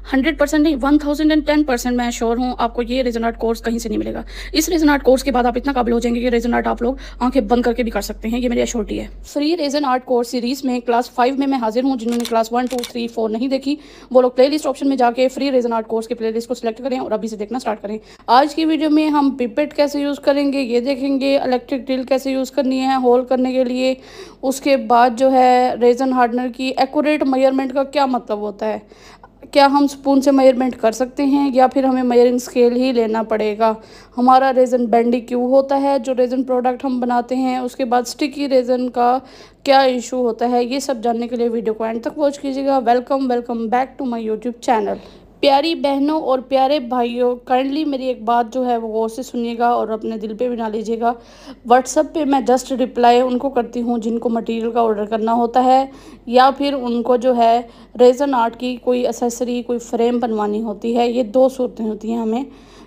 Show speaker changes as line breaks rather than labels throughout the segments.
100% नहीं, 1010% मैं श्योर हूँ आपको ये रेजन आर्ट कोर्स कहीं से नहीं मिलेगा। इस रेजन आर्ट कोर्स के बाद आप इतना काबिल हो जाएंगे कि रेजन आर्ट आप लोग आंखें बंद करके भी कर सकते हैं, ये मेरी एश्योरिटी है। Free reason art course series में क्लास 5 में मैं हाजिर हूँ। जिन्होंने क्लास 1, 2, 3, 4 नहीं देखी वो लोग प्लेलिस्ट ऑप्शन में जाके फ्री रेजन आर्ट कोर्स के प्लेलिस्ट को सिलेक्ट करें और अभी से देखना स्टार्ट करें। आज की वीडियो में हम पिपेट कैसे यूज़ करेंगे ये देखेंगे, इलेक्ट्रिक ड्रिल कैसे यूज़ करनी है होल करने के लिए, उसके बाद जो है रेजन हार्डनर की एक्यूरेट मेजरमेंट का क्या मतलब होता है, क्या हम स्पून से मेजरमेंट कर सकते हैं या फिर हमें मेजरिंग स्केल ही लेना पड़ेगा, हमारा रेज़न बेंडी क्यों होता है जो रेज़न प्रोडक्ट हम बनाते हैं, उसके बाद स्टिकी रेज़न का क्या इशू होता है, ये सब जानने के लिए वीडियो को एंड तक वॉच कीजिएगा। Welcome back to my YouTube channel. प्यारी बहनों और प्यारे भाइयों, काइंडली मेरी एक बात जो है वो गौर से सुनिएगा और अपने दिल पे भी ना लीजिएगा। व्हाट्सएप पे मैं जस्ट रिप्लाई उनको करती हूँ जिनको मटेरियल का ऑर्डर करना होता है या फिर उनको जो है रेज़न आर्ट की कोई एसेसरी, कोई फ्रेम बनवानी होती है। ये दो सूरतें होती हैं हमें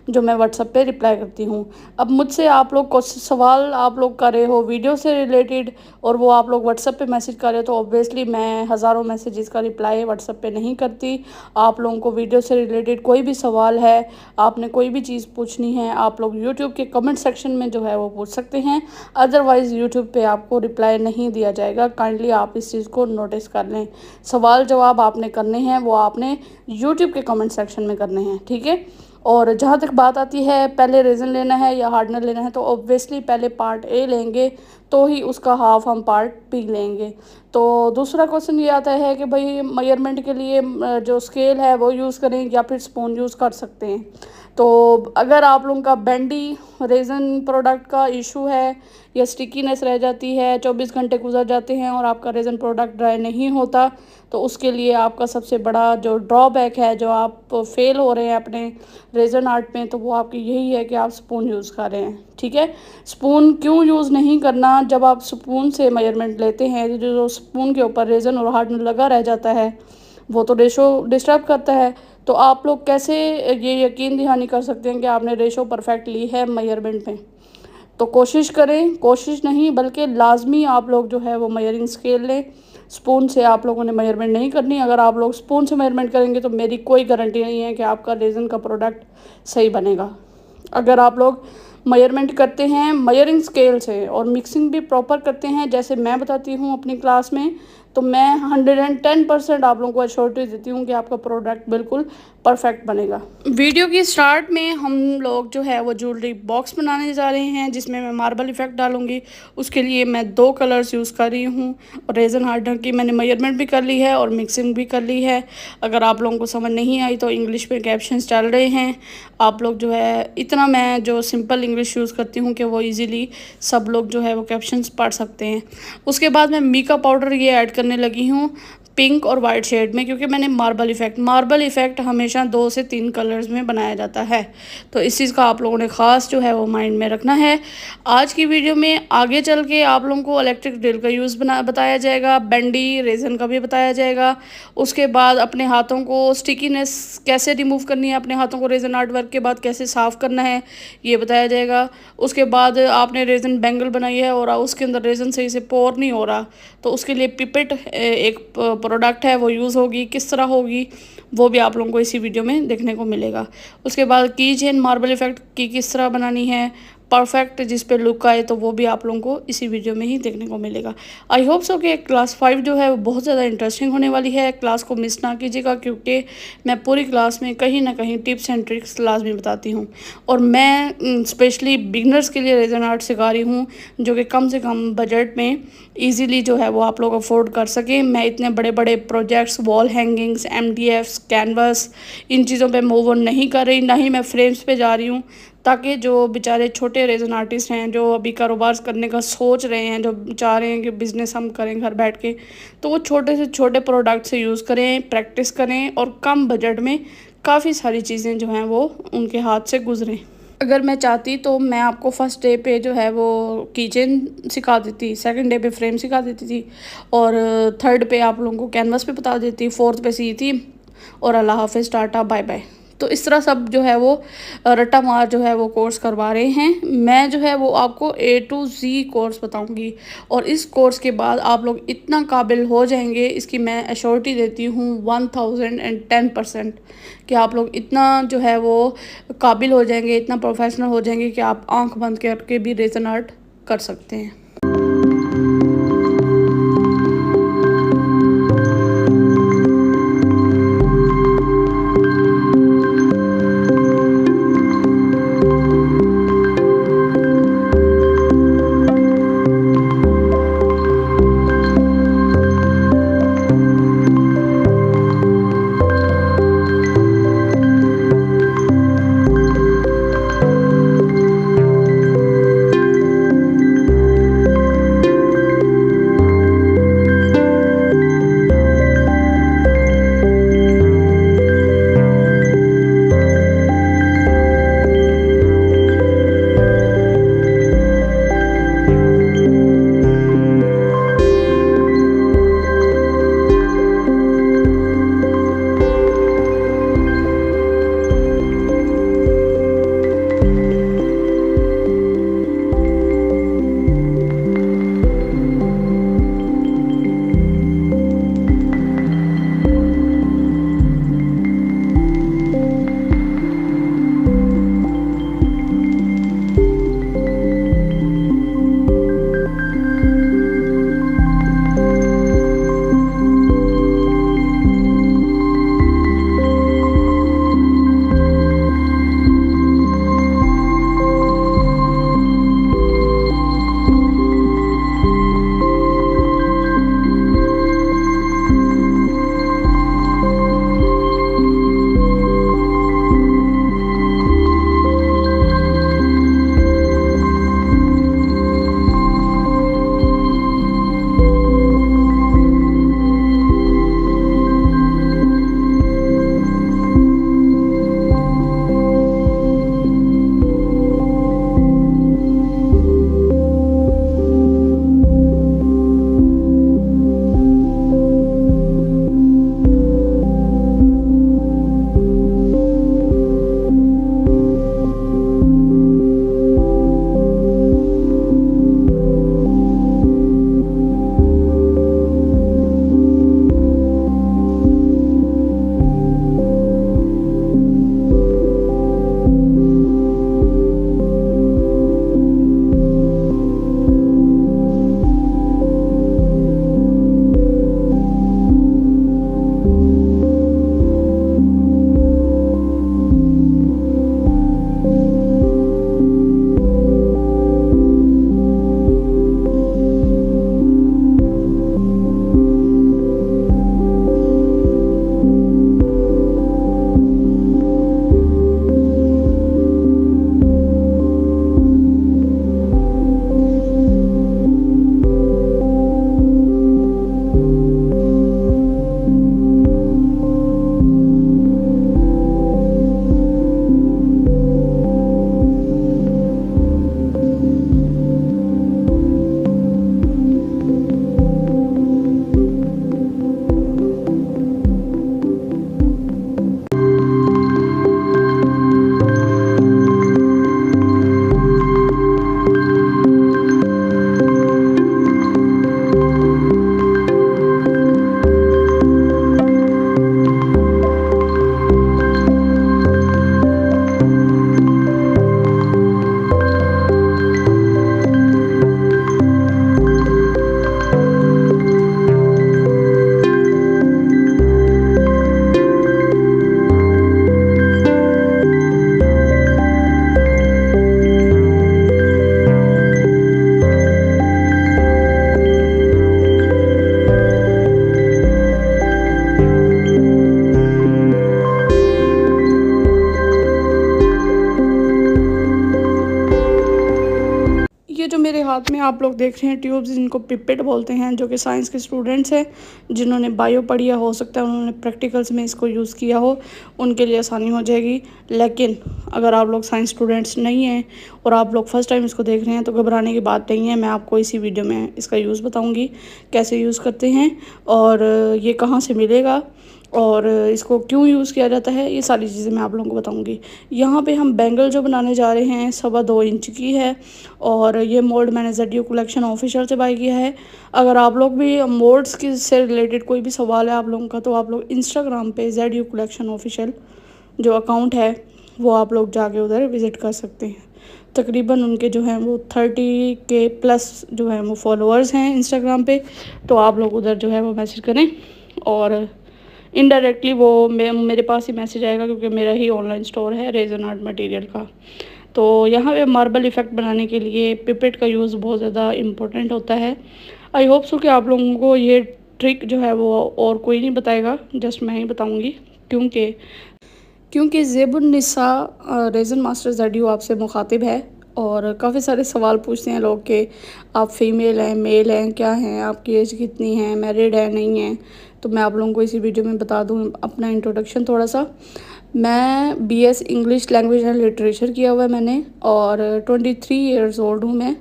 जो मैं व्हाट्सएप पे रिप्लाई करती हूँ। अब मुझसे आप लोग कुछ सवाल आप लोग कर रहे हो वीडियो से रिलेटेड और वो आप लोग व्हाट्सएप पे मैसेज कर रहे हो, तो ऑब्वियसली मैं हज़ारों मैसेजेस का रिप्लाई व्हाट्सएप पे नहीं करती। आप लोगों को वीडियो से रिलेटेड कोई भी सवाल है, आपने कोई भी चीज़ पूछनी है, आप लोग यूट्यूब के कमेंट सेक्शन में जो है वो पूछ सकते हैं। अदरवाइज़ यूट्यूब पे आपको रिप्लाई नहीं दिया जाएगा। काइंडली आप इस चीज़ को नोटिस कर लें। सवाल जवाब आपने करने हैं वो आपने यूट्यूब के कमेंट सेक्शन में करने हैं, ठीक है। और जहाँ तक बात आती है पहले रेज़न लेना है या हार्डनर लेना है, तो ऑब्वियसली पहले पार्ट ए लेंगे तो ही उसका हाफ हम पार्ट बी लेंगे। तो दूसरा क्वेश्चन ये आता है कि भाई मेजरमेंट के लिए जो स्केल है वो यूज़ करें या फिर स्पून यूज़ कर सकते हैं। तो अगर आप लोगों का बेंडी रेज़न प्रोडक्ट का इशू है या स्टिकीनेस रह जाती है, 24 घंटे गुजर जाते हैं और आपका रेज़न प्रोडक्ट ड्राई नहीं होता, तो उसके लिए आपका सबसे बड़ा जो ड्रॉबैक है, जो आप फेल हो रहे हैं अपने रेज़न आर्ट में, तो वो आपकी यही है कि आप स्पून यूज़ कर रहे हैं, ठीक है। स्पून क्यों यूज़ नहीं करना, जब आप स्पून से मेजरमेंट लेते हैं तो जो स्पून के ऊपर रेज़न और हार्डनर लगा रह जाता है वो तो रेशो डिस्टर्ब करता है। तो आप लोग कैसे ये यकीन दहानी कर सकते हैं कि आपने रेशो परफेक्ट ली है मेजरमेंट में। तो कोशिश करें, कोशिश नहीं बल्कि लाजमी आप लोग जो है वो मेजरिंग स्केल लें। स्पून से आप लोगों ने मेजरमेंट नहीं करनी। अगर आप लोग स्पून से मेजरमेंट करेंगे तो मेरी कोई गारंटी नहीं है कि आपका रेज़न का प्रोडक्ट सही बनेगा। अगर आप लोग मेजरमेंट करते हैं मेजरिंग स्केल से और मिक्सिंग भी प्रॉपर करते हैं जैसे मैं बताती हूँ अपनी क्लास में, तो मैं 110% आप लोगों को एश्योरिटी देती हूँ कि आपका प्रोडक्ट बिल्कुल परफेक्ट बनेगा। वीडियो की स्टार्ट में हम लोग जो है वो ज्वेलरी बॉक्स बनाने जा रहे हैं जिसमें मैं मार्बल इफ़ेक्ट डालूंगी। उसके लिए मैं 2 कलर्स यूज़ कर रही हूँ और रेज़न हार्डनर की मैंने मेजरमेंट भी कर ली है और मिक्सिंग भी कर ली है। अगर आप लोगों को समझ नहीं आई तो इंग्लिश में कैप्शंस चल रहे हैं, आप लोग जो है इतना मैं जो सिंपल इंग्लिश यूज़ करती हूँ कि वो ईज़िली सब लोग जो है वो कैप्शंस पढ़ सकते हैं। उसके बाद मैं मीका पाउडर ये ऐड करने लगी हूँ पिंक और वाइट शेड में, क्योंकि मैंने मार्बल इफ़ेक्ट हमेशा 2 से 3 कलर्स में बनाया जाता है। तो इस चीज़ का आप लोगों ने ख़ास जो है वो माइंड में रखना है। आज की वीडियो में आगे चल के आप लोगों को इलेक्ट्रिक ड्रिल का यूज़ बताया जाएगा, बेंडी रेज़न का भी बताया जाएगा। उसके बाद अपने हाथों को स्टिकीनेस कैसे रिमूव करनी है, अपने हाथों को रेज़न आर्ट वर्क के बाद कैसे साफ़ करना है ये बताया जाएगा। उसके बाद आपने रेज़न बैंगल बनाई है और उसके अंदर रेज़न सही से पोर नहीं हो रहा, तो उसके लिए पिपेट एक प्रोडक्ट है वो यूज़ होगी, किस तरह होगी वो भी आप लोगों को इसी वीडियो में देखने को मिलेगा। उसके बाद की चेन मार्बल इफ़ेक्ट की किस तरह बनानी है परफेक्ट जिस पे लुक आए, तो वो भी आप लोगों को इसी वीडियो में ही देखने को मिलेगा। आई होप सो कि क्लास 5 जो है वो बहुत ज़्यादा इंटरेस्टिंग होने वाली है। क्लास को मिस ना कीजिएगा क्योंकि मैं पूरी क्लास में कहीं ना कहीं टिप्स एंड ट्रिक्स लाजमी बताती हूँ और मैं स्पेशली बिगनर्स के लिए रेज़न आर्ट सिखा रही हूँ जो कि कम से कम बजट में ईज़िली जो है वो आप लोग अफोर्ड कर सकें। मैं इतने बड़े बड़े projects, wall hangings, MDFs, canvas, इन चीज़ों पे मूव ऑन नहीं कर रही, ना ही मैं फ्रेम्स पे जा रही हूँ, ताकि जो बेचारे छोटे रेज़न आर्टिस्ट हैं जो अभी कारोबार करने का सोच रहे हैं, जो चाह रहे हैं कि बिज़नेस हम करें घर बैठ के, तो वो छोटे से छोटे प्रोडक्ट से यूज़ करें, प्रैक्टिस करें और कम बजट में काफ़ी सारी चीज़ें जो हैं वो उनके हाथ से गुजरें। अगर मैं चाहती तो मैं आपको फर्स्ट डे पे जो है वो किचन सिखा देती, सेकंड डे पे फ्रेम सिखा देती थी और थर्ड पे आप लोगों को कैनवस पे बता देती, फोर्थ पे सी थी और अल्लाह हाफ़िज़, टाटा बाय बाय। तो इस तरह सब जो है वो रट्टा मार जो है वो कोर्स करवा रहे हैं। मैं जो है वो आपको A to Z कोर्स बताऊंगी और इस कोर्स के बाद आप लोग इतना काबिल हो जाएंगे, इसकी मैं एश्योरिटी देती हूँ 1010% कि आप लोग इतना जो है वो काबिल हो जाएंगे, इतना प्रोफेशनल हो जाएंगे कि आप आंख बंद करके भी रेज़न आर्ट कर सकते हैं। मेरे हाथ में आप लोग देख रहे हैं ट्यूब्स, जिनको पिपेट बोलते हैं, जो कि साइंस के स्टूडेंट्स हैं जिन्होंने बायो पढ़ी है, हो सकता है उन्होंने प्रैक्टिकल्स में इसको यूज़ किया हो, उनके लिए आसानी हो जाएगी। लेकिन अगर आप लोग साइंस स्टूडेंट्स नहीं हैं और आप लोग फर्स्ट टाइम इसको देख रहे हैं तो घबराने की बात नहीं है। मैं आपको इसी वीडियो में इसका यूज़ बताऊँगी, कैसे यूज़ करते हैं और ये कहाँ से मिलेगा और इसको क्यों यूज़ किया जाता है, ये सारी चीज़ें मैं आप लोगों को बताऊंगी। यहाँ पे हम बैंगल जो बनाने जा रहे हैं 2.25 इंच की है, और ये मोल्ड मैंने ZU कलेक्शन ऑफिशियल से बाय किया है। अगर आप लोग भी मोल्ड्स की से रिलेटेड कोई भी सवाल है आप लोगों का, तो आप लोग इंस्टाग्राम पे ZU कलेक्शन ऑफिशियल जो अकाउंट है वो आप लोग जाके उधर विज़िट कर सकते हैं। तकरीबन उनके जो हैं वो 30K प्लस जो है वो फॉलोअर्स हैं इंस्टाग्राम पे। तो आप लोग उधर जो है वो मैसेज करें, और इनडायरेक्टली वो मेरे पास ही मैसेज आएगा, क्योंकि मेरा ही ऑनलाइन स्टोर है रेजन आर्ट मटेरियल का। तो यहाँ पे मार्बल इफ़ेक्ट बनाने के लिए पिपेट का यूज़ बहुत ज़्यादा इम्पोर्टेंट होता है। आई होप सो कि आप लोगों को ये ट्रिक जो है वो और कोई नहीं बताएगा, जस्ट मैं ही बताऊँगी। क्योंकि ज़ेबुन्निसा रेज़न मास्टर ZU आपसे मुखातिब है, और काफ़ी सारे सवाल पूछते हैं लोग कि आप फ़ीमेल हैं, मेल हैं, क्या हैं, आपकी एज कितनी है, मैरिड है, नहीं है। तो मैं आप लोगों को इसी वीडियो में बता दूं अपना इंट्रोडक्शन थोड़ा सा। मैं BS English language and literature किया हुआ है मैंने, और 23 ईयर्स ओल्ड हूँ मैं।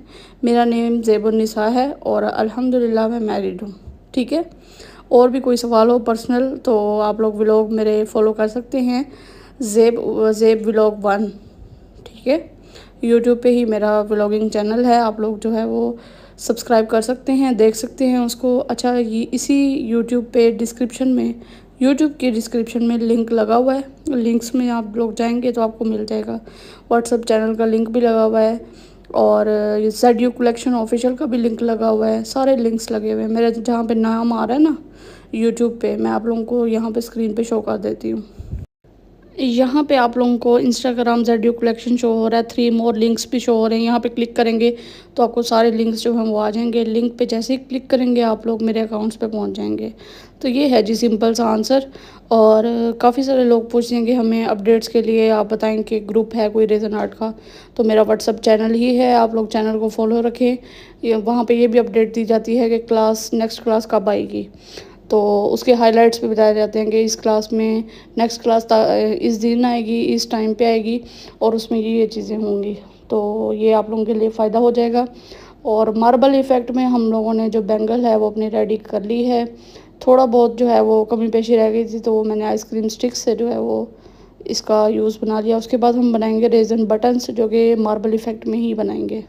मेरा नेम ज़ेबुन्निसा है, और अल्हम्दुलिल्लाह मैं मैरिड हूँ। ठीक है। और भी कोई सवाल हो पर्सनल तो आप लोग व्लॉग मेरे फॉलो कर सकते हैं, ज़ेब व्लॉग 1। ठीक है। यूट्यूब पे ही मेरा व्लॉगिंग चैनल है, आप लोग जो है वो सब्सक्राइब कर सकते हैं, देख सकते हैं उसको। अच्छा, ये इसी यूट्यूब पे डिस्क्रिप्शन में, यूट्यूब के डिस्क्रिप्शन में लिंक लगा हुआ है, लिंक्स में आप लोग जाएंगे तो आपको मिल जाएगा। व्हाट्सअप चैनल का लिंक भी लगा हुआ है, और ZU कलेक्शन ऑफिशियल का भी लिंक लगा हुआ है। सारे लिंक्स लगे हुए हैं मेरे, जहाँ पे नाम आ रहा है ना यूट्यूब पे, मैं आप लोगों को यहाँ पे स्क्रीन पे शो कर देती हूँ। यहाँ पे आप लोगों को इंस्टाग्राम ZU कलेक्शन शो हो रहा है, 3 मोर लिंक्स भी शो हो रहे हैं। यहाँ पे क्लिक करेंगे तो आपको सारे लिंक्स जो हैं वो आ जाएंगे। लिंक पे जैसे ही क्लिक करेंगे आप लोग मेरे अकाउंट्स पे पहुँच जाएंगे। तो ये है जी सिंपल सा आंसर। और काफ़ी सारे लोग पूछेंगे हमें अपडेट्स के लिए, आप बताएं कि ग्रुप है कोई रेज़न आर्ट का। तो मेरा व्हाट्सअप चैनल ही है, आप लोग चैनल को फॉलो रखें। वहाँ पर ये भी अपडेट दी जाती है कि नेक्स्ट क्लास कब आएगी। तो उसके हाइलाइट्स भी बताए जाते हैं कि इस क्लास में नेक्स्ट क्लास इस दिन आएगी, इस टाइम पे आएगी, और उसमें ये चीज़ें होंगी। तो ये आप लोगों के लिए फ़ायदा हो जाएगा। और मार्बल इफ़ेक्ट में हम लोगों ने जो बैंगल है वो अपनी रेडी कर ली है। थोड़ा बहुत जो है वो कमी पेशी रह गई थी, तो वो मैंने आइसक्रीम स्टिक्स से जो है वो इसका यूज़ बना लिया। उसके बाद हम बनाएंगे रेजन बटन्स, जो कि मार्बल इफ़ेक्ट में ही बनाएंगे।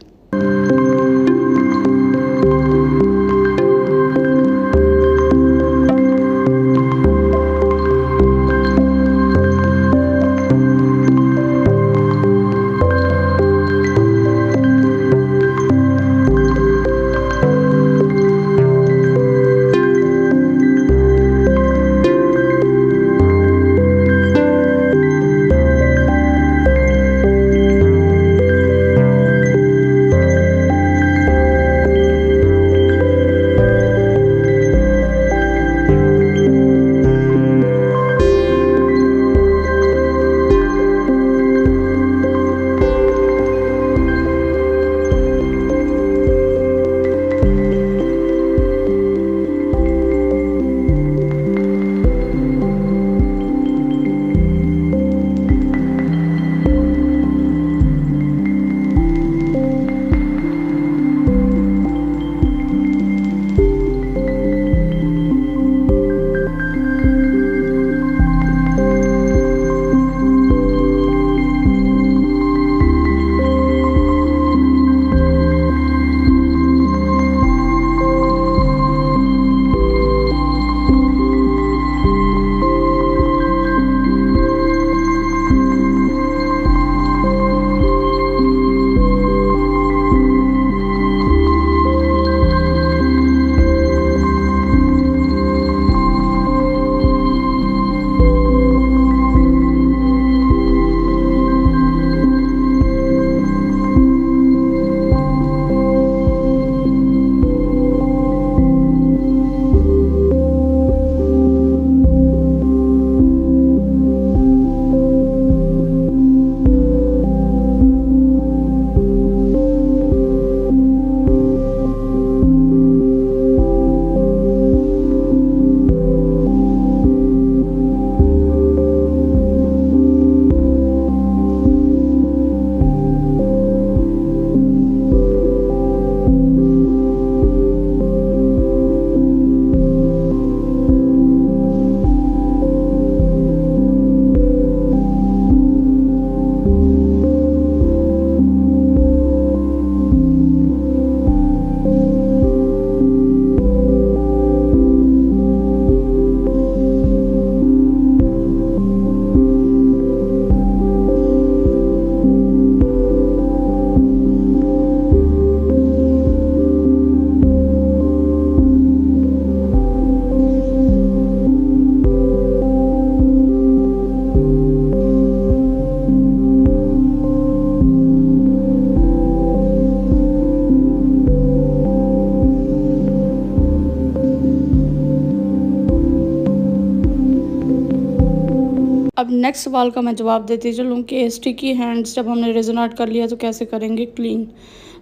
अब नेक्स्ट सवाल का मैं जवाब देती चलूँ कि स्टिकी हैंड्स जब हमने रेजन आर्ट कर लिया तो कैसे करेंगे क्लीन।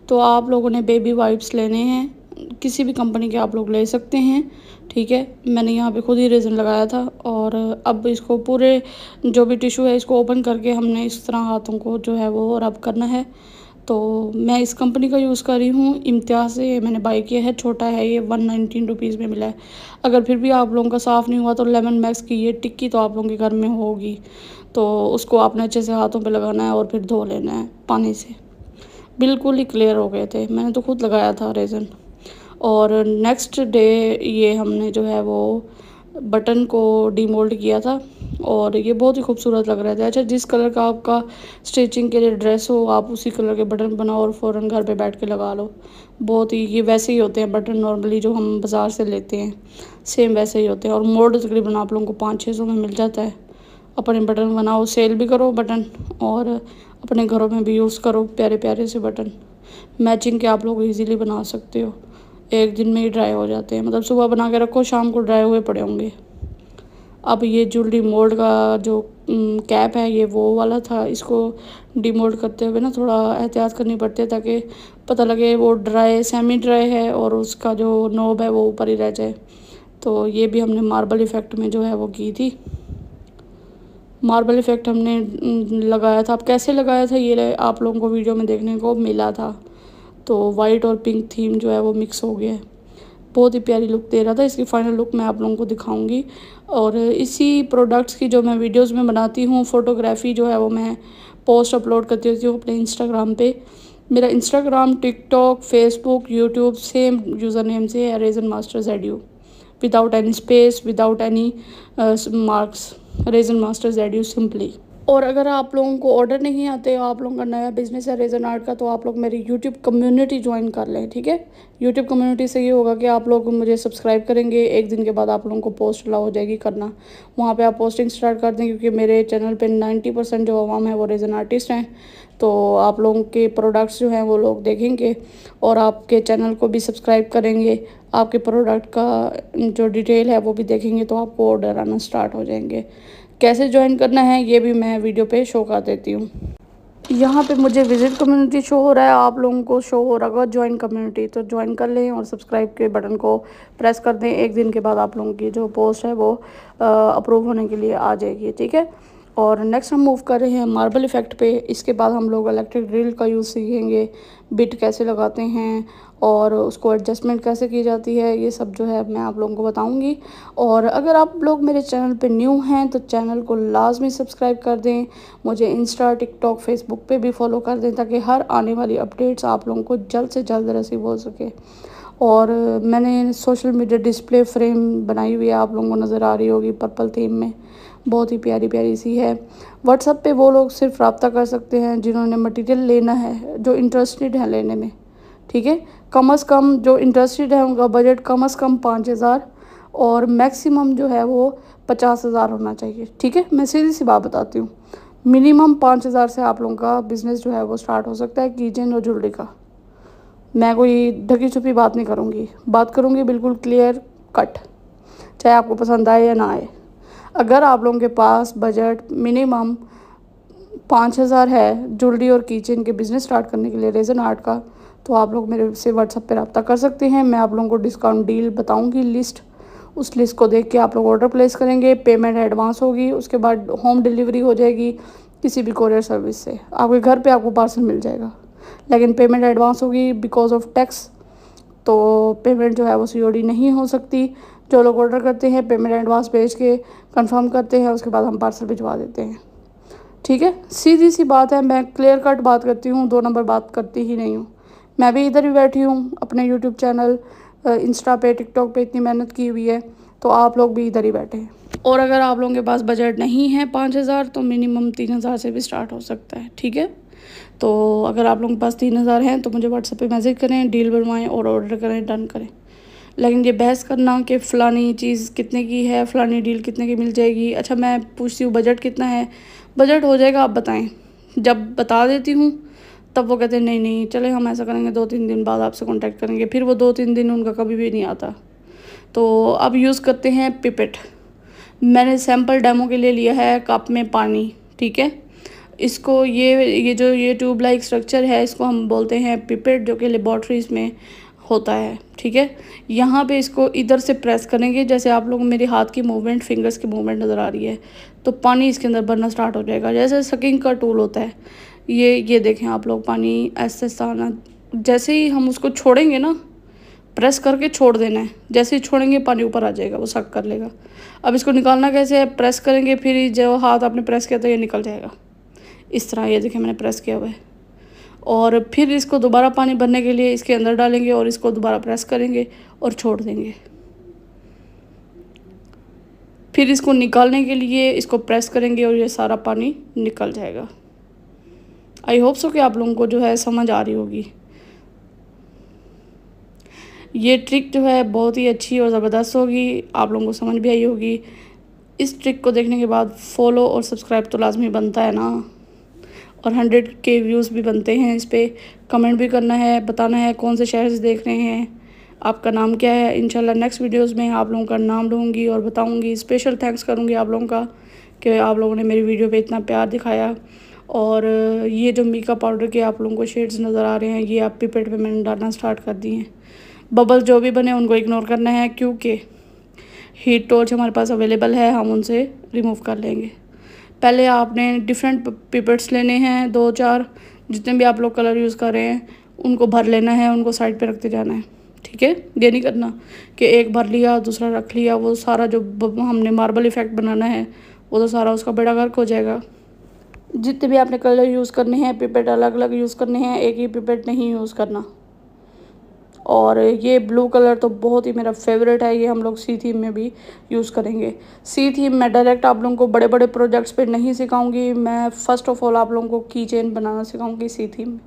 तो आप लोगों ने बेबी वाइप्स लेने हैं, किसी भी कंपनी के आप लोग ले सकते हैं, ठीक है। मैंने यहाँ पे खुद ही रेज़न लगाया था और अब इसको पूरे जो भी टिश्यू है इसको ओपन करके हमने इस तरह हाथों को जो है वो रब करना है। तो मैं इस कंपनी का यूज़ कर रही हूँ, इम्तियाज़ से मैंने बाई किया है, छोटा है ये, 119 रुपीज़ में मिला है। अगर फिर भी आप लोगों का साफ़ नहीं हुआ तो लेमन मैक्स की ये टिक्की तो आप लोगों के घर में होगी, तो उसको आपने अच्छे से हाथों पे लगाना है और फिर धो लेना है पानी से। बिल्कुल ही क्लियर हो गए थे, मैंने तो खुद लगाया था रेज़न। और नेक्स्ट डे ये हमने जो है वो बटन को डीमोल्ड किया था और ये बहुत ही खूबसूरत लग रहा था। अच्छा, जिस कलर का आपका स्टिचिंग के लिए ड्रेस हो आप उसी कलर के बटन बनाओ और फ़ौरन घर पे बैठ के लगा लो। बहुत ही ये वैसे ही होते हैं बटन नॉर्मली जो हम बाज़ार से लेते हैं, सेम वैसे ही होते हैं। और मोल्ड तकरीबन आप लोगों को 500-600 में मिल जाता है। अपने बटन बनाओ, सेल भी करो बटन और अपने घरों में भी यूज़ करो प्यारे प्यारे से बटन। मैचिंग के आप लोग इजीली बना सकते हो, एक दिन में ही ड्राई हो जाते हैं, मतलब सुबह बना के रखो शाम को ड्राई हुए पड़े होंगे। अब ये जो डीमोल्ड का जो कैप है ये वो वाला था, इसको डीमोल्ड करते हुए ना थोड़ा एहतियात करनी पड़ती है ताकि पता लगे वो ड्राई सेमी ड्राई है और उसका जो नोब है वो ऊपर ही रह जाए। तो ये भी हमने मार्बल इफ़ेक्ट में जो है वो की थी, मार्बल इफ़ेक्ट हमने लगाया था। अब कैसे लगाया था ये आप लोगों को वीडियो में देखने को मिला था। तो वाइट और पिंक थीम जो है वो मिक्स हो गया है, बहुत ही प्यारी लुक दे रहा था। इसकी फ़ाइनल लुक मैं आप लोगों को दिखाऊंगी। और इसी प्रोडक्ट्स की जो मैं वीडियोस में बनाती हूँ फ़ोटोग्राफी जो है वो मैं पोस्ट अपलोड करती रहती हूँ अपने इंस्टाग्राम पे। मेरा Instagram, TikTok, Facebook, YouTube same user name से है, reason master ZU, without any space, without any marks, reason master ZU simply. और अगर आप लोगों को ऑर्डर नहीं आते, आप लोगों का नया बिज़नेस है रेज़न आर्ट का, तो आप लोग मेरी यूट्यूब कम्युनिटी ज्वाइन कर लें, ठीक है। यूट्यूब कम्युनिटी से ये होगा कि आप लोग मुझे सब्सक्राइब करेंगे, एक दिन के बाद आप लोगों को पोस्ट अलाउ हो जाएगी करना। वहाँ पे आप पोस्टिंग स्टार्ट कर दें, क्योंकि मेरे चैनल पे 90% जो आवाम है वो रेज़न आर्टिस्ट हैं। तो आप लोगों के प्रोडक्ट्स जो हैं वो लोग देखेंगे और आपके चैनल को भी सब्सक्राइब करेंगे, आपके प्रोडक्ट का जो डिटेल है वो भी देखेंगे, तो आपको ऑर्डर आना स्टार्ट हो जाएंगे। कैसे ज्वाइन करना है ये भी मैं वीडियो पे शो कर देती हूँ। यहाँ पे मुझे विजिट कम्युनिटी शो हो रहा है, आप लोगों को शो हो रहा होगा ज्वाइन कम्युनिटी, तो ज्वाइन कर लें और सब्सक्राइब के बटन को प्रेस कर दें। एक दिन के बाद आप लोगों की जो पोस्ट है वो अप्रूव होने के लिए आ जाएगी, ठीक है। और नेक्स्ट हम मूव कर रहे हैं मार्बल इफ़ेक्ट पे। इसके बाद हम लोग इलेक्ट्रिक ड्रिल का यूज़ सीखेंगे, बिट कैसे लगाते हैं और उसको एडजस्टमेंट कैसे की जाती है, ये सब जो है मैं आप लोगों को बताऊंगी। और अगर आप लोग मेरे चैनल पे न्यू हैं तो चैनल को लाजमी सब्सक्राइब कर दें, मुझे इंस्टा, टिकटॉक, फेसबुक पे भी फॉलो कर दें ताकि हर आने वाली अपडेट्स आप लोगों को जल्द से जल्द रिसीव हो सके। और मैंने सोशल मीडिया डिस्प्ले फ्रेम बनाई हुई है, आप लोगों को नज़र आ रही होगी पर्पल थीम में, बहुत ही प्यारी प्यारी सी है। व्हाट्सएप पे वो लोग सिर्फ रब्ता कर सकते हैं जिन्होंने मटेरियल लेना है, जो इंटरेस्टेड हैं लेने में, ठीक है। कम से कम जो इंटरेस्टेड है उनका बजट कम से कम 5000 और मैक्सिमम जो है वो 50,000 होना चाहिए, ठीक है। मैं सीधी सी बात बताती हूँ, मिनिमम 5000 से आप लोगों का बिज़नेस जो है वो स्टार्ट हो सकता है कीचेन और ज्वेलरी का। मैं कोई ढकी छुपी बात नहीं करूँगी, बात करूँगी बिल्कुल क्लियर कट, चाहे आपको पसंद आए या ना आए। अगर आप लोगों के पास बजट मिनिमम 5000 है ज्वेलरी और किचन के बिज़नेस स्टार्ट करने के लिए रेज़न आर्ट का, तो आप लोग मेरे से व्हाट्सएप पे रब्ता कर सकते हैं। मैं आप लोगों को डिस्काउंट डील बताऊंगी, लिस्ट, उस लिस्ट को देख के आप लोग ऑर्डर प्लेस करेंगे, पेमेंट एडवांस होगी, उसके बाद होम डिलीवरी हो जाएगी किसी भी कोरियर सर्विस से, आपके घर पे आपको पार्सल मिल जाएगा। लेकिन पेमेंट एडवांस होगी बिकॉज ऑफ टैक्स, तो पेमेंट जो है वो COD नहीं हो सकती। जो लोग ऑर्डर करते हैं पेमेंट एडवांस भेज के कंफर्म करते हैं, उसके बाद हम पार्सल भिजवा देते हैं, ठीक है। सीधी सी बात है, मैं क्लियर कट बात करती हूँ, 2 नंबर बात करती ही नहीं हूँ। मैं भी इधर ही बैठी हूँ, अपने यूट्यूब चैनल, इंस्टा पे, टिकटॉक पे इतनी मेहनत की हुई है, तो आप लोग भी इधर ही बैठे हैं। और अगर आप लोगों के पास बजट नहीं है 5000 तो मिनिमम 3000 से भी स्टार्ट हो सकता है, ठीक है। तो अगर आप लोगों के पास 3000 हैं तो मुझे व्हाट्सएप पे मैसेज करें, डील बनवाएं और ऑर्डर करें, डन करें। लेकिन ये बहस करना कि फ़लानी चीज़ कितने की है, फ़लानी डील कितने की मिल जाएगी, अच्छा मैं पूछती हूँ बजट कितना है, बजट हो जाएगा आप बताएं। जब बता देती हूँ तब वो कहते हैं नहीं नहीं चले हम ऐसा करेंगे, 2-3 दिन बाद आपसे कांटेक्ट करेंगे, फिर वो 2-3 दिन उनका कभी भी नहीं आता। तो अब यूज़ करते हैं पिपेट। मैंने सैम्पल डेमो के लिए लिया है कप में पानी, ठीक है। इसको ये ट्यूब लाइक स्ट्रक्चर है, इसको हम बोलते हैं पिपेट, जो कि लेबॉर्ट्रीज़ में होता है, ठीक है। यहाँ पे इसको इधर से प्रेस करेंगे, जैसे आप लोगों को मेरे हाथ की मूवमेंट, फिंगर्स की मूवमेंट नज़र आ रही है, तो पानी इसके अंदर भरना स्टार्ट हो जाएगा, जैसे सकिंग का टूल होता है। ये देखें आप लोग, पानी ऐसे ऐसे आना। जैसे ही हम उसको छोड़ेंगे ना, प्रेस करके छोड़ देना है, जैसे ही छोड़ेंगे पानी ऊपर आ जाएगा, वो सक कर लेगा। अब इसको निकालना कैसे है, प्रेस करेंगे, फिर जो हाथ आपने प्रेस किया तो ये निकल जाएगा इस तरह। ये देखिए मैंने प्रेस किया हुआ है। और फिर इसको दोबारा पानी भरने के लिए इसके अंदर डालेंगे और इसको दोबारा प्रेस करेंगे और छोड़ देंगे। फिर इसको निकालने के लिए इसको प्रेस करेंगे और ये सारा पानी निकल जाएगा। आई होप सो कि आप लोगों को जो है समझ आ रही होगी। ये ट्रिक जो है बहुत ही अच्छी और ज़बरदस्त होगी, आप लोगों को समझ भी आई होगी। इस ट्रिक को देखने के बाद फॉलो और सब्सक्राइब तो लाजमी बनता है ना, और 100K व्यूज़ भी बनते हैं इस पर। कमेंट भी करना है, बताना है कौन से शहर से देख रहे हैं, आपका नाम क्या है। इंशाल्लाह नेक्स्ट वीडियोस में आप लोगों का नाम लूँगी और बताऊँगी। स्पेशल थैंक्स करूँगी आप लोगों का कि आप लोगों ने मेरी वीडियो पे इतना प्यार दिखाया। और ये जो मीका पाउडर के आप लोगों को शेड्स नज़र आ रहे हैं, ये आप पिपेट पे मैंने डालना स्टार्ट कर दिए हैं। बबल जो भी बने उनको इग्नोर करना है, क्योंकि हीट टॉर्च हमारे पास अवेलेबल है, हम उनसे रिमूव कर लेंगे। पहले आपने डिफरेंट पिपेट्स लेने हैं, 2-4 जितने भी आप लोग कलर यूज़ कर रहे हैं उनको भर लेना है, उनको साइड पे रखते जाना है, ठीक है। ये नहीं करना कि एक भर लिया दूसरा रख लिया, वो सारा जो हमने मार्बल इफ़ेक्ट बनाना है वो तो सारा उसका बेड़ा गर्क हो जाएगा। जितने भी आपने कलर यूज़ करने हैं, पिपेट अलग अलग यूज़ करने हैं, एक ही पिपेट नहीं यूज़ करना। और ये ब्लू कलर तो बहुत ही मेरा फेवरेट है, ये हम लोग सी थीम में भी यूज़ करेंगे। सी थीम मैं डायरेक्ट आप लोगों को बड़े बड़े प्रोजेक्ट्स पे नहीं सिखाऊंगी, मैं फ़र्स्ट ऑफ ऑल आप लोगों को की चेन बनाना सिखाऊंगी सी थीम में।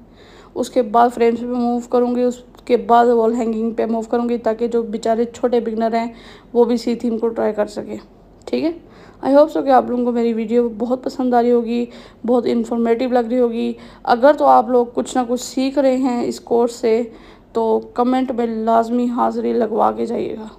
उसके बाद फ्रेम्स पे मूव करूँगी, उसके बाद वॉल हैंगिंग पे मूव करूँगी, ताकि जो बेचारे छोटे बिगनर हैं वो भी सी थीम को ट्राई कर सकें, ठीक है। आई होप सो कि आप लोगों को मेरी वीडियो बहुत पसंद आ रही होगी, बहुत इन्फॉर्मेटिव लग रही होगी। अगर तो आप लोग कुछ ना कुछ सीख रहे हैं इस कोर्स से, तो कमेंट में लाजमी हाज़िरी लगवा के जाइएगा।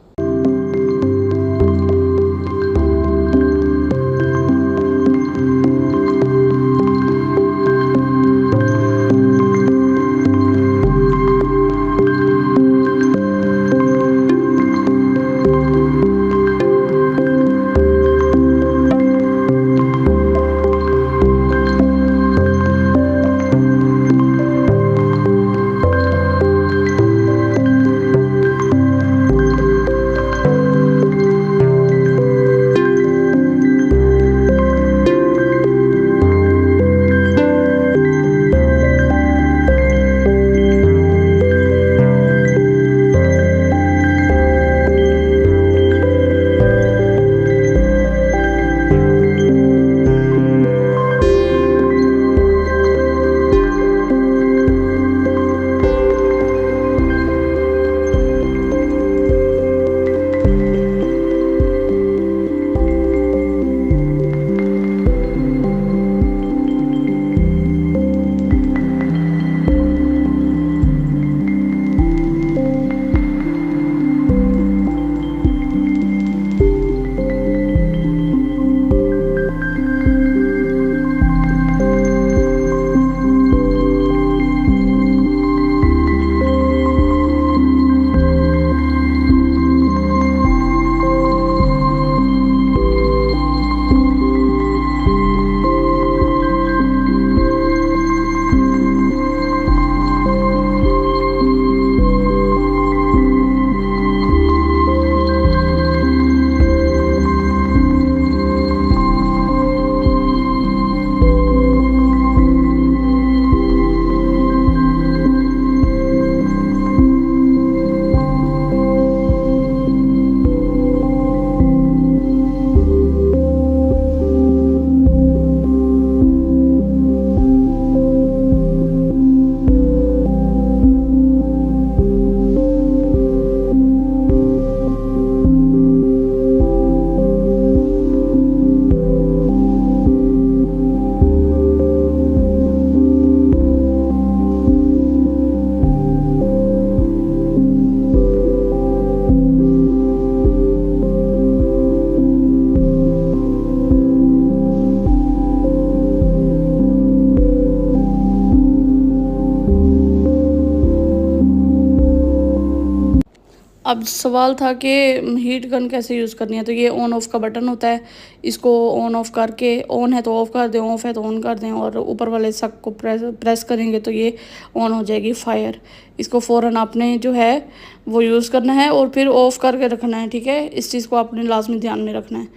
अब सवाल था कि हीट गन कैसे यूज़ करनी है। तो ये ऑन ऑफ का बटन होता है, इसको ऑन ऑफ करके, ऑन है तो ऑफ़ कर दें, ऑफ़ है तो ऑन कर दें, और ऊपर वाले सक को प्रेस करेंगे तो ये ऑन हो जाएगी फायर। इसको फ़ौरन आपने जो है वो यूज़ करना है और फिर ऑफ़ करके रखना है, ठीक है। इस चीज़ को आपने लाजमी ध्यान में रखना है।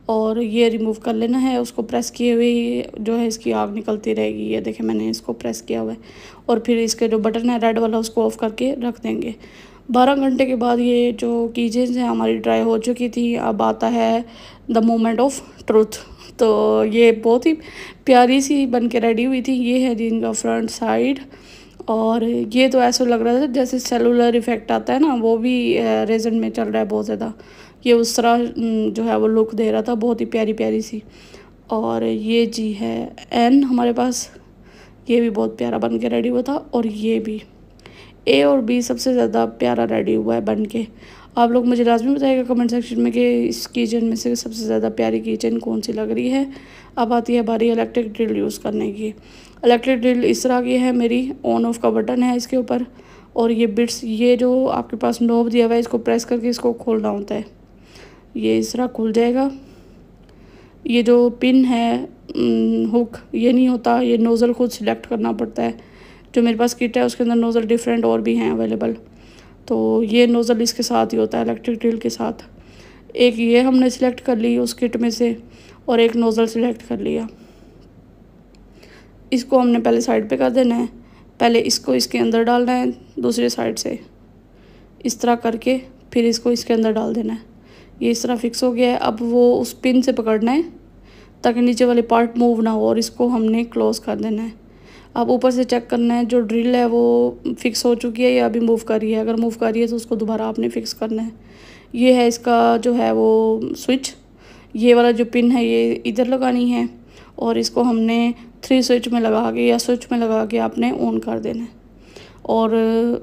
और ये रिमूव कर लेना है, उसको प्रेस किए हुए ही जो है इसकी आग निकलती रहेगी। ये देखें मैंने इसको प्रेस किया हुआ है। और फिर इसके जो बटन है रेड वाला, उसको ऑफ़ करके रख देंगे। 12 घंटे के बाद ये जो कीचेन्स हैं हमारी ड्राई हो चुकी थी। अब आता है द मोमेंट ऑफ ट्रुथ। तो ये बहुत ही प्यारी सी बन के रेडी हुई थी। ये है जी इनका फ्रंट साइड, और ये तो ऐसा लग रहा था जैसे सेलुलर इफ़ेक्ट आता है ना, वो भी रेज़न में चल रहा है बहुत ज़्यादा। ये उस तरह जो है वो लुक दे रहा था, बहुत ही प्यारी प्यारी सी। और ये जी है एन हमारे पास, ये भी बहुत प्यारा बन के रेडी हुआ था। और ये भी ए और बी सबसे ज़्यादा प्यारा रेडी हुआ है बन के। आप लोग मुझे लाजमी बताइएगा कमेंट सेक्शन में कि इस किचन में से सबसे ज़्यादा प्यारी किचन कौन सी लग रही है। अब आती है बारी इलेक्ट्रिक ड्रिल यूज़ करने की। इलेक्ट्रिक ड्रिल इस तरह की है मेरी, ऑन ऑफ का बटन है इसके ऊपर, और ये बिट्स, ये जो आपके पास नोब दिया हुआ है, इसको प्रेस करके इसको खोलना होता है। ये इस तरह खुल जाएगा। ये जो पिन है हुक, ये नहीं होता, ये नोज़ल खुद सिलेक्ट करना पड़ता है। जो मेरे पास किट है उसके अंदर नोज़ल डिफरेंट और भी हैं अवेलेबल। तो ये नोज़ल इसके साथ ही होता है इलेक्ट्रिक ड्रिल के साथ। एक ये हमने सिलेक्ट कर ली उस किट में से, और एक नोज़ल सिलेक्ट कर लिया। इसको हमने पहले साइड पे कर देना है, पहले इसको इसके अंदर डालना है दूसरी साइड से, इस तरह करके फिर इसको इसके अंदर डाल देना है। ये इस तरह फिक्स हो गया है। अब वो उस पिन से पकड़ना है ताकि नीचे वाले पार्ट मूव ना हो, और इसको हमने क्लोज़ कर देना है। अब ऊपर से चेक करना है जो ड्रिल है वो फिक्स हो चुकी है या अभी मूव कर रही है। अगर मूव कर रही है तो उसको दोबारा आपने फिक्स करना है। ये है इसका जो है वो स्विच, ये वाला जो पिन है ये इधर लगानी है, और इसको हमने 3 स्विच में लगा के या स्विच में लगा के आपने ऑन कर देना है। और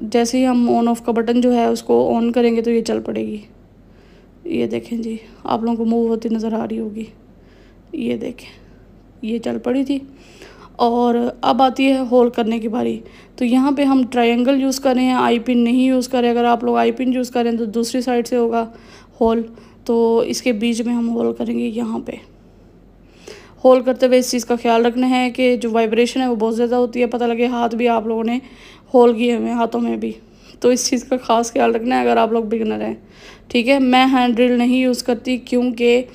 जैसे ही हम ऑन ऑफ का बटन जो है उसको ऑन करेंगे तो ये चल पड़ेगी। ये देखें जी, आप लोगों को मूव होती नज़र आ रही होगी। ये देखें, ये चल पड़ी थी। और अब आती है होल करने की बारी। तो यहाँ पे हम ट्रायंगल यूज़ कर रहे हैं, आई पिन नहीं यूज़ कर रहे। अगर आप लोग आई पिन यूज़ करें तो दूसरी साइड से होगा होल। तो इसके बीच में हम होल करेंगे यहाँ पे। होल करते हुए इस चीज़ का ख्याल रखना है कि जो वाइब्रेशन है वो बहुत ज़्यादा होती है, पता लगे हाथ भी आप लोगों ने होल किए हुए हाथों में भी। तो इस चीज़ का ख़ास ख्याल रखना है अगर आप लोग बिगनर हैं, ठीक है। मैं हैंड ड्रिल नहीं यूज़ करती क्योंकि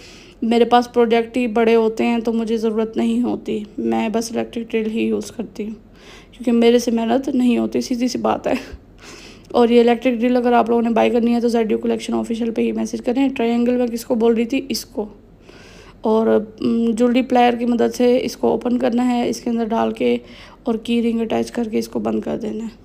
मेरे पास प्रोजेक्ट ही बड़े होते हैं तो मुझे ज़रूरत नहीं होती। मैं बस इलेक्ट्रिक ड्रिल ही यूज़ करती हूँ क्योंकि मेरे से मेहनत नहीं होती, सीधी सी बात है। और ये इलेक्ट्रिक ड्रिल अगर आप लोगों ने बाय करनी है तो ZU कलेक्शन ऑफिशियल पे ही मैसेज करें। ट्रायंगल में किसको बोल रही थी, इसको। और ज्वेलरी प्लायर की मदद से इसको ओपन करना है, इसके अंदर डाल के और की रिंग अटैच करके इसको बंद कर देना है।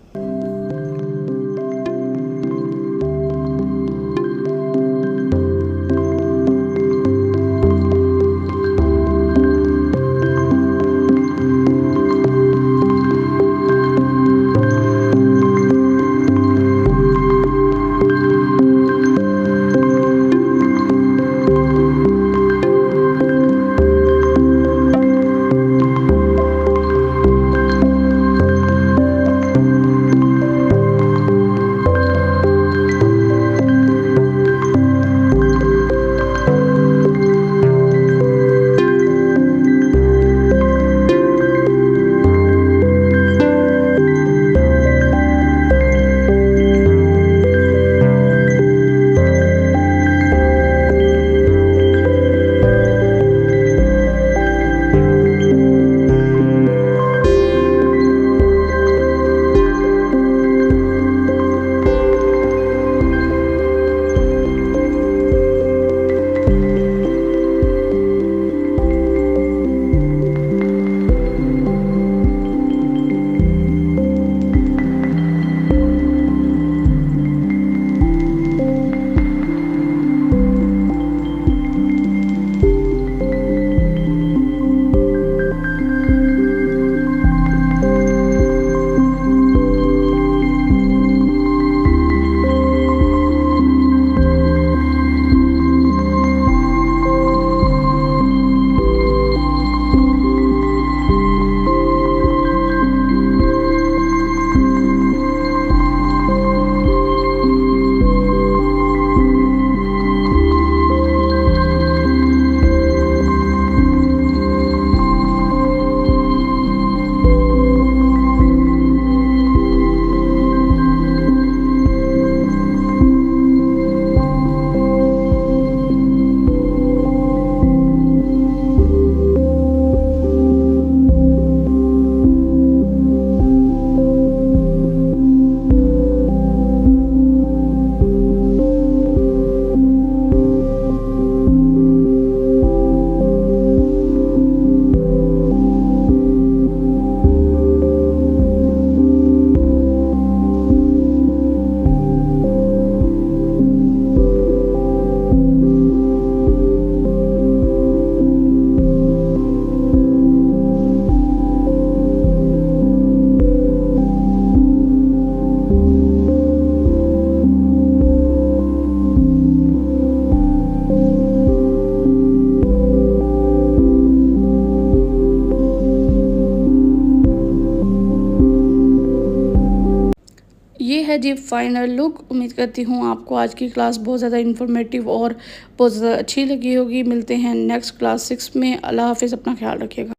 है जी फाइनल लुक। उम्मीद करती हूँ आपको आज की क्लास बहुत ज़्यादा इन्फॉर्मेटिव और बहुत ज़्यादा अच्छी लगी होगी। मिलते हैं नेक्स्ट क्लास 6 में। अल्लाह हाफिज़, अपना ख्याल रखिएगा।